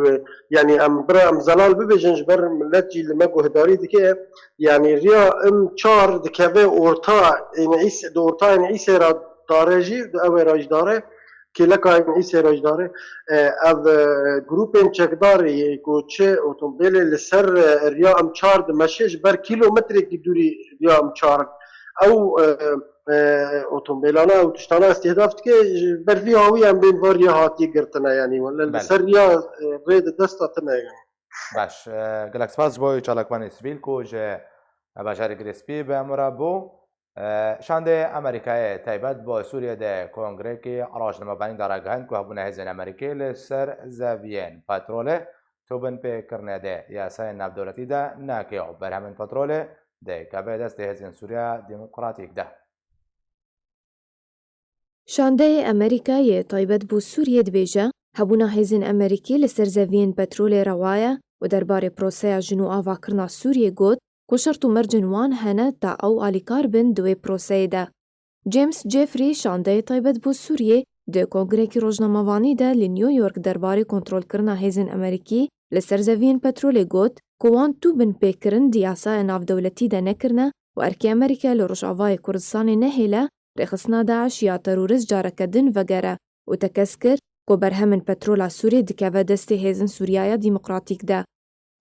يعني ام برا ام زلال ببجن جبر ملت جي لما هداري دكه يعني ريا ام چار دكه اورتا ان عيسى دورتا ان عيسى را دارجي او راج داره كلك ان عيسى راج داره اف جروبن چکدار کوچه اوتومبيل لسر ريا ام چار دمشق بر كيلومتر کی دوری ريا ام چار او اوتومبيلانا او تشتانا استهداف که برفي هاوي ام بين فاريا هاتي قرتنا يعني ولا سريا ريد دستاتنا يعني باش گەلک سپاس بۆی چالاکوانی سبیل کو ژە باژارێ گرێسپی بە ئەمڕا بوو شاندێ ئەمریکایە تایبەت بۆ سووریە دە کۆنگرێکی ڕۆژنامەبانی داڕاگەهاند کو هەبوونە هێزن ئەمریکای لەسەر زەڤیەن پەترۆلێ تۆبن پێکردنە دێ یاسای ناودەوڵەتیدا ناکەوە بەرهەمن پەترۆلێ دێ کە بێ دەستی هێزن سووریا دیموکراتیکدا شاندەیە ئەمریکایە تایبەت بۆ سووریە دبێژە هەبوونا هێزن ئەمریکی لەسەر زەڤیەن پەترۆلێ ڕەوایە و دەربارەی پرۆسەیا ژن و ئاواکردنا سووریە گوت کو شەرت و مەرجن وان هەنە تا ئەو ئالیکار بن دوێ پرۆسەیەدا. جیمس جێفری شاندەیە تایبەت بۆ سووریە دێ کۆنگرێکی ڕۆژنامەوانیدا لە نیویۆرک دەربارەی کۆنترۆلکردنا هێزن ئەمریکی لەسەر زەڤیەن پەترۆلێ گوت کو وان توو بن پێکردن دیاسایە ناودەوڵەتیدا نەکردنە و ئەرکی ئەمریکا لە ڕۆژئاوای کوردستانی نەهێلە ڕێخستنا داعش یا تەرۆریست جارەکەدن vegere û te kes kir ku berhemin petrola Sûriyê dikeve destê hêzin Sûriyaya Dîmokratîk de.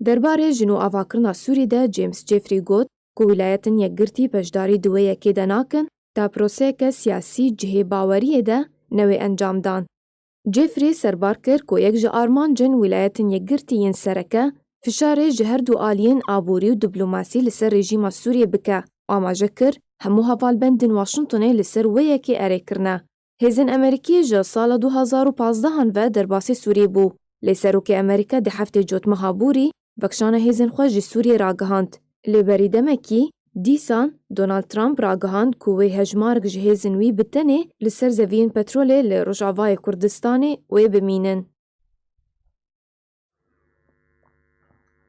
Derbarê jin û avakirina Sûrî de James Jeffrey got ku wîlayetên yekgirtî beşdarî di wê yekê de nakin ta proseyeke siyasî cihê baweriyê de newê encam dan. Jeffrey serbar kir ku yek ji armancên wîlayetên yekgirtî yên sereke fişarê ji her du aliyên aborî û diplomasî li ser rejîma Sûriyê bike. Amaje kir hemû hevalbendên Washingtonê li ser wê yekê erêkirine. Hêzên Emerîkî ji sala 2015 ve derbasî Sûriyê bû. Lê Serokê Emerîka di heftê cotmeha Bûrî vekşana hêzên xwe ji Sûriyê ragihand. Lê berî demekî dîsan Donald Trump ragihand ku wê hejmarek ji hêzên wî bi tenê li ser zeviyên petrolê li Rojavayê Kurdistanê wê bimînin.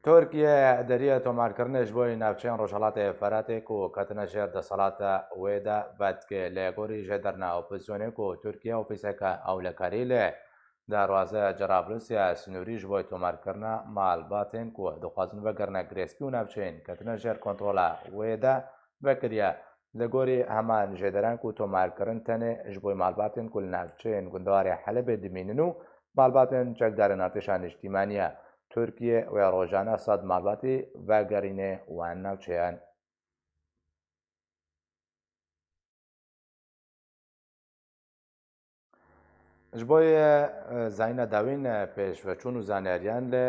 تورکیە دەریە تۆمارکردنش بۆی ناوچەیان ڕۆژهەڵاتی فەراتێک و کەتنە ژێر دەسەڵاتە وێدا بەدکێ لە گۆری ژێدەرنا ئۆپۆزیۆنێک و تورکیا ئۆفیسەکە ئەولەکاری لێ داڕوازە جەرابلوسیا سنووریش بۆی تۆمارکردنە ماڵباتێن و دەخوازن بەگەرنە گرێسپی و ناوچەین کەتنە ژێر کۆنتڕۆڵە وێدا بەکریا لە گۆری هەمان ژێدەران و تۆمارکردن تەنێ ژ بۆی ماڵباتێن و لە ناوچەین گوندەواری حەلەبێ دمێنن و ماڵباتێن چەکدارە ناوچەشان نیشتیمانیە تورکیە و ڕۆژانە سەد ماڵباتی ڤاگەرینێ وان ناوچەیان. ji bo zayîna dawîn pêşveçûn û zaneriyan li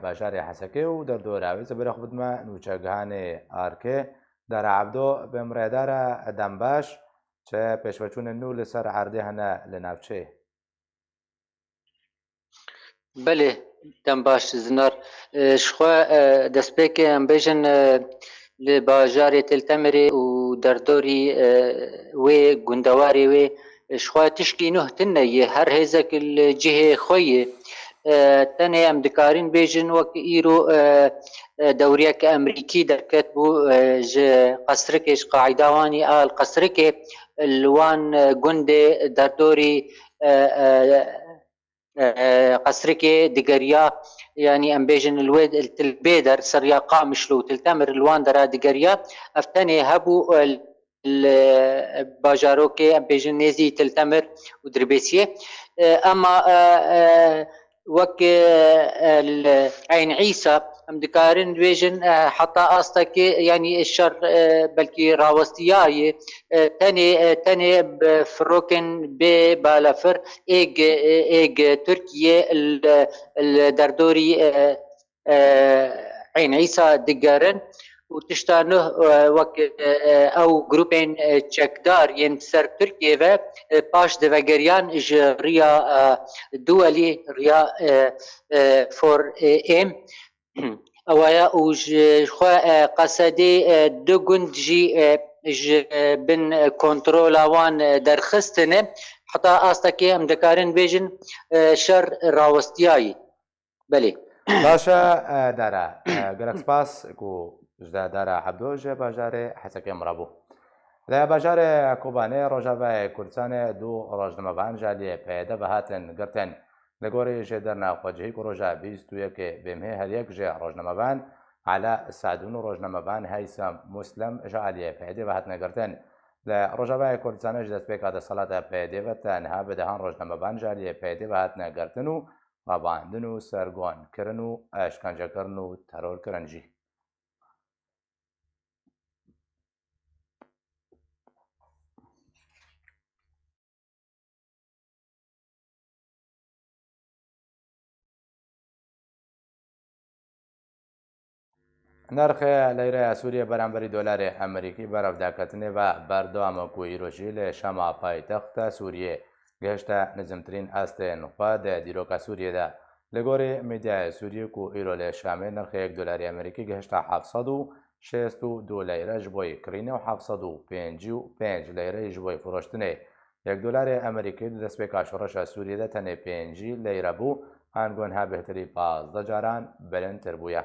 bajarê Hesekê û derdora wê zebira xwe bidime nûçegihanê Arkê dera Ebdo bi miqdara Dembaş çi pêşveçûnên nû li ser erdê hene li navçeyê. Belê Dembaş zinar ji xwe destpêkê em bêjin li bajarê Tiltemirê û derdorî wê gundewarê wê ji xwe tişkî nûh tune yê her hêzek li cihê xwe yê tenê em dikarin bêjin wek îro dewriyeke Emerîkî derket bû ji qesrikê ji qaîda wanî a li qesrikê li wan gundê derdorî قصركي دقريا يعني ام بيجن الواد البيدر سريا قامشلو تلتمر الواندرا دقريا افتني هبو الباجاروكي ام بيجن نيزي تلتمر ودربيسيه اما وك عين عيسى ام دکارن بيجن حتى استك يعني الشر بلكي راوستياي تاني بفروكن بالافر ايج تركيا الدردوري عين عيسى دقارن وتشتانه وك او جروبين تشكدار ينسر تركيا و باش دفاجريان ريا دولي ريا فور ام اویا اوج خو قصدي دو گند جي بن كنترول وان درخستنه حتى استكي ام دكارن بيجن شر راوستياي بله باشا دارا گرک سپاس کو جدا دارا عبدوج باجار حسك مرابو لا باجار کوبانه روجاوا کردستان دو روزنامه بان جالی پیدا بهاتن گرتن لگوری جدرنا خواجهی کو روجا 21 بمه هر یک جه روزنامه بان على سعدون روزنامه بان هیثم مسلم جالی پیدا بهاتن گرتن لا روجاوا کردستان جدت بک هذا صلاه پیدا و تنها بدهان روزنامه بان جالی پیدا بهاتن گرتنو راباندنو سرگون کرنو اشکنجه کرنو ترور کرنجی نرخ لیره سوریه برانبری دلار امریکی برافداکتنه و بردوام کویروشی لشما پایتخت سوریه گهشته نزمترین است نخوا ده دیروکا سوریه ده لگوری میدیا سوریه کو ایرو لشامه نرخ $1 امریکی گهشته 762 لیره جبوی کرینه و 755 لیره جبوی فروشتنه $1 امریکی دست به کاشورش سوریه ده تنه 5 لیره بو هنگون ها بهتری 15 جاران بلندتر بویه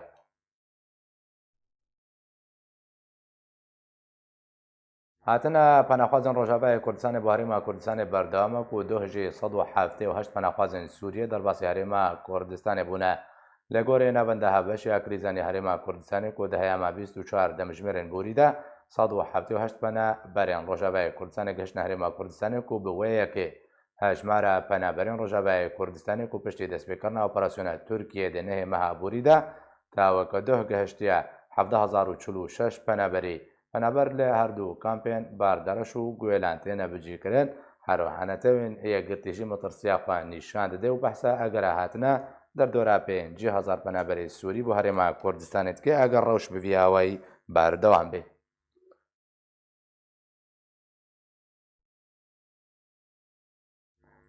هاتنا پناهخوازن روجاوا کردستان با هریما کردستان بردام کو 2178 پناهخوازن سوریه در باسی هریما کردستان بونه لگور نونده هبش اکریزانی هریما کردستان کو دهیاما 24 دمجمرن بوریده 178 پناه برین روجاوا کردستان گشت هریما کردستان کو بویه که هجمار پناه برین روجاوا کردستان کو پشتی دست بکرنا اپراسیون ترکیه ده نه ماه بوریده تا وکده گشتیا 17046 پناه بری بنابر له هر دو کامپین باردارش و گویلانتین بجی کرن هر وحنتوین یگرتیجی مترسیا خواه نشان داده و بحثا اگر هاتنا در دورا 5000 بنابر سوری بو هرما کردستانت که اگر روش بوی هوایی باردوام بی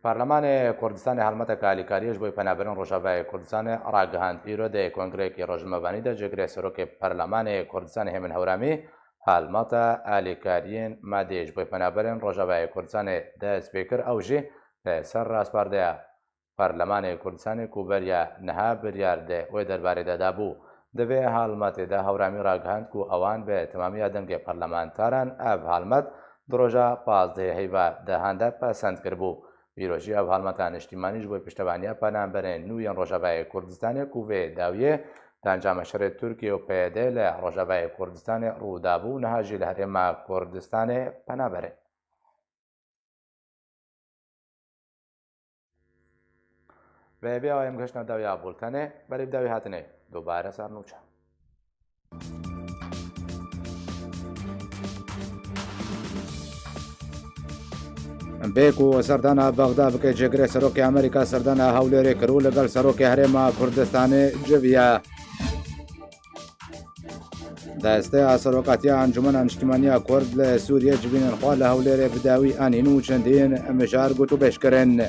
پارلمان کردستان حلمت کالیکاریش بوی پنابرین روشاوا کردستان راگهاند ایرو ده کنگره که روزمبانی ده جگره سروک پارلمان کردستان همین هورامی حالماتا آلیکاریین مادیش بوی پنابرین روجاوا کردستان ده سپیکر اوجی سر راسپارده پارلمان کردستان کوبریا نها بریار ده و درباره ده دابو دوی حالمات ده هورامی راگهاند کو اوان به تمامی دنگ پارلمانتاران اب حالمت دروجا 15 هیوا ده هنده پسند کربو ویروژی اب حالمتان اجتماعیش بوی پشتوانیا پنابرین نوین روجاوا کردستان کووی داویه دانجام شر ترکیه و پیده لروجاوا کردستان رودابو نهاجی لهرما کردستان پنابره و بیا ایم گشنا داوی ابولتنه برای داوی هاتنه دوباره سر نوچه بیکو سردانا بغداد که جگره سروک امریکا سردانا هولری کرو لگل سروک هرما کردستان جویا دسته سروکاتی انجمن اجتماعی کرد لسوریه جبین الخوال هولری بداوی انینو چندین مشار گوتو بشکرن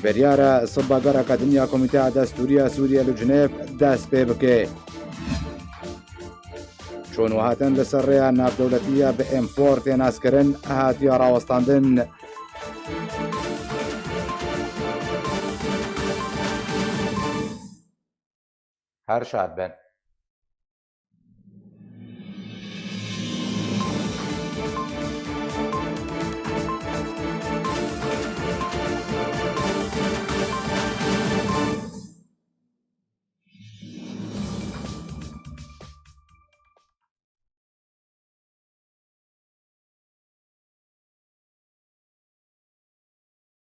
بریار صباگر اکادمیا کمیته دستوری سوریه لجنیف دست ببکه چون هاتن لسر ریا ناف دولتیه به امپورت ناسکرن هاتیا راوستاندن هر شاد بن